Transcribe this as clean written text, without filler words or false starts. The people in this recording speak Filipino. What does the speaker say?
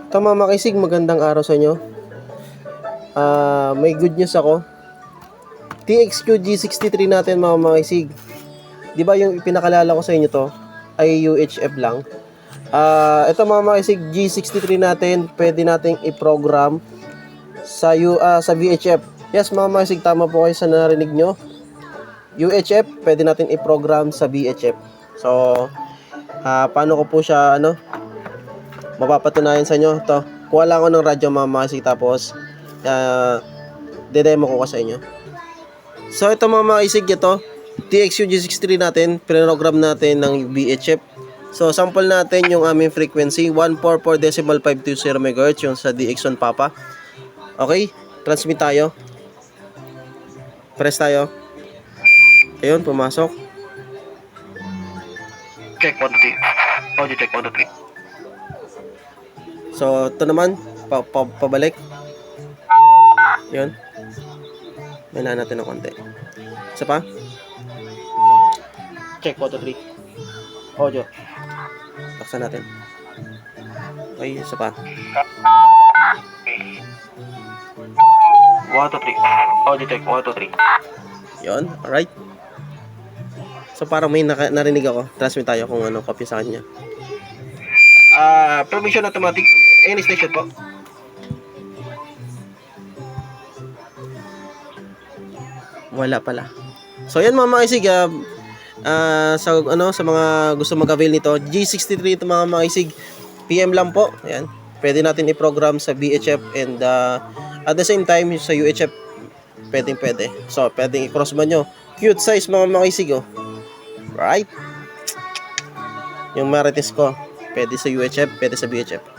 Ito mga makisig, magandang araw sa inyo. May good news ako. TXQ G63 natin mga makisig. Di ba yung ipinakalala ko sa inyo to ay UHF lang. Ito mga makisig, G63 natin, pwede nating i-program sa VHF. Yes mga makisig, tama po kayo sa narinig nyo. UHF, pwede natin i-program sa VHF. So, paano ko po siya mapapatunayan sa inyo to. Kuha lang ako ng radyo mga makisig, tapos de-demo ko sa inyo. So ito mga makisig, ito TXQ G63 natin, pinogram natin ng VHF. So sample natin yung aming frequency 144.520 MHz, yung sa DX1 Papa. Okay, transmit tayo. Press tayo. Ayun, pumasok. Check 1 2 3. Audio check 1 2 3. So ito naman, pabalik. Yun. Mainaan natin ng konti. Isa pa. Check 1 2 3. Audio. Taksan natin. Okay, isa pa. 1 2 3. Audio check 1 2 3. Yun, alright. So parang may narinig ako. Transmit tayo kung ano copy sa kanya. Permission automatic. Any station po. Wala pala. So yan mga makisig, sa mga gusto mag-avail nito, G63 ito mga makisig, PM lang po. Ayan. Pwede natin i-program sa VHF and at the same time sa UHF pwede. So pwedeng i-cross man nyo. Cute size mga makisig, oh. Right? Yung Marites ko, pwede sa UHF, pwede sa VHF.